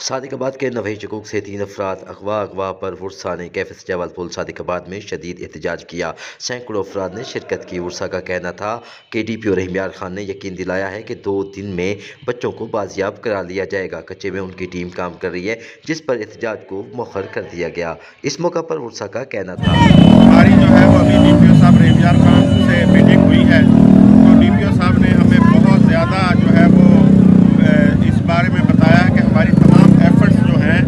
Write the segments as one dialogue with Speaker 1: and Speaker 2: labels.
Speaker 1: सादिकाबाद के नवही चकूक से 3 अफराद अगवा पर वर्सा ने कैफे जवालपुल सादिकाबाद में शदीद एहतजाज किया। सैकड़ों अफराद ने शिरकत की। वर्सा का कहना था कि DPO रहीम यार खान ने यकीन दिलाया है कि 2 दिन में बच्चों को बाजियाब करा लिया जाएगा। कच्चे में उनकी टीम काम कर रही है, जिस पर एहतजाज को मुअख्खर कर दिया गया। इस मौका पर वर्सा का कहना था,
Speaker 2: हमारी जो है वो अभी DPO साहब रहीम यार खान से मीटिंग हुई है, तो DPO साहब ने हमें बहुत ज़्यादा जो है वो इस बारे में बताया कि हमारी तमाम एफर्ट्स जो हैं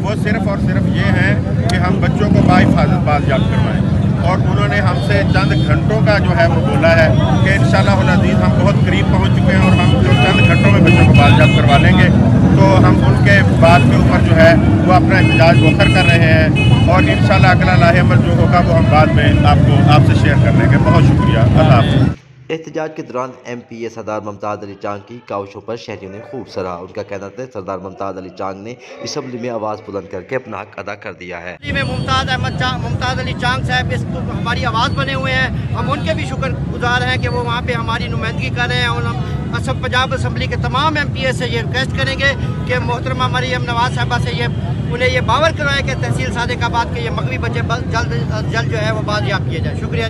Speaker 2: वो सिर्फ़ और सिर्फ ये हैं कि हम बच्चों को बाहिफाजत बाजियाब करवाएं। और उन्होंने हमसे चंद घंटों का जो है वो बोला है कि इंशाअल्लाह अज़ीज़ हम बहुत करीब पहुंच चुके हैं और हम जो चंद घंटों में बच्चों को बाजियाब करवा लेंगे। तो हम उनके बात के ऊपर जो है वो अपना एहतजाज मुअख्खर कर रहे हैं और इंशाअल्लाह अगला लाहेअमल जो होगा वो हम बाद में आपसे शेयर कर लेंगे। बहुत शुक्रिया। अल्लाह हाफ़िज़।
Speaker 1: एहतजाज के दौरान MPA सरदार मुमताज़ अली चांग की काविशों पर शहरियों ने खूब सराहा। उनका कहना था सरदार मुमताज़ अली चांग ने असम्बली में आवाज़ बुलंद करके अपना हक अदा कर दिया है।
Speaker 3: मुमताज़ अली चांग साहब इस हमारी आवाज़ बने हुए हैं। हम उनके भी शुक्रगुजार हैं कि वो वहाँ पे हमारी नुमाइंदगी कर रहे हैं और हम असम पंजाब असम्बली के तमाम MPA से ये रिक्वेस्ट करेंगे कि मोहतरमा मरियम नवाज साहबा से ये उन्हें ये बावर करवाएं कि तहसील सादिकाबाद के ये मगवी बच्चे जल्द जो है वो बाजियाब किए जाए। शुक्रिया।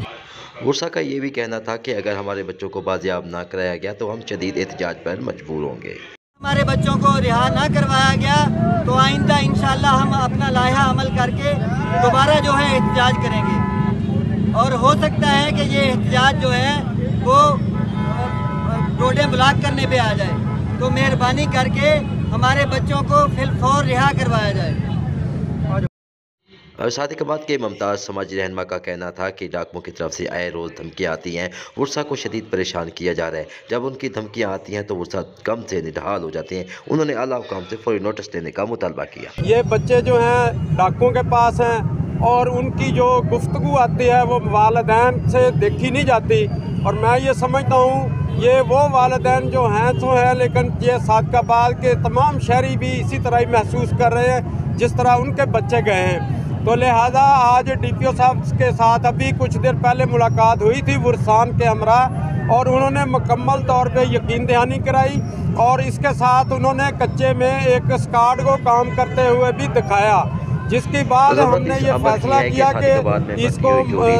Speaker 1: वर्सा का ये भी कहना था कि अगर हमारे बच्चों को बाजियाब ना कराया गया तो हम शदीद एहतजाज पर मजबूर होंगे।
Speaker 4: हमारे बच्चों को रिहा ना करवाया गया तो आइंदा इंशाअल्लाह हम अपना लाइहा अमल करके दोबारा जो है एहतजाज करेंगे। और हो सकता है कि ये एहतजाज जो है वो रोडें ब्लॉक करने पे आ जाए, तो मेहरबानी करके हमारे बच्चों को फिलफौर रिहा करवाया जाए।
Speaker 1: सादिकाबाद के मुमताज़ समाजी रहनुमा का कहना था कि डाकुओं की तरफ से आए रोज़ धमकियाँ आती हैं। वर्सा को शदीद परेशान किया जा रहा है। जब उनकी धमकियाँ आती हैं तो वर्सा गम से निढाल हो जाते हैं। उन्होंने आला हुकाम से फौरी नोटिस लेने का मुतालबा किया।
Speaker 5: ये बच्चे जो हैं डाकुओं के पास हैं और उनकी जो गुफ्तगू आती है वो वालिदैन से देखी नहीं जाती। और मैं ये समझता हूँ ये वो वालिदैन जो हैं तो हैं, लेकिन ये सादिकाबाद के तमाम शहरी भी इसी तरह ही महसूस कर रहे हैं जिस तरह उनके बच्चे गए हैं। तो लिहाजा आज DPO साहब के साथ अभी कुछ देर पहले मुलाकात हुई थी वर्सान के हमरा, और उन्होंने मुकम्मल तौर पे यकीन दहानी कराई और इसके साथ उन्होंने कच्चे में एक स्क्वाड को काम करते हुए भी दिखाया, जिसके बाद हमने ये फैसला किया कि इसको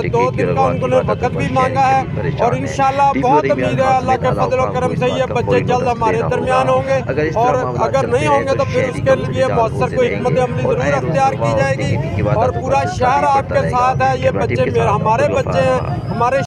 Speaker 5: 2 दिन का उन्होंने वक्त भी मांगा है और इंशाल्लाह बहुत उम्मीद है अल्लाह के फजल और करम से ये बच्चे जल्द हमारे दरमियान होंगे। और अगर नहीं होंगे तो फिर उसके लिए मौसर को हिकमत अमली जरूर अख्तियार की जाएगी और पूरा शहर आपके साथ है। ये बच्चे हमारे बच्चे हैं, हमारे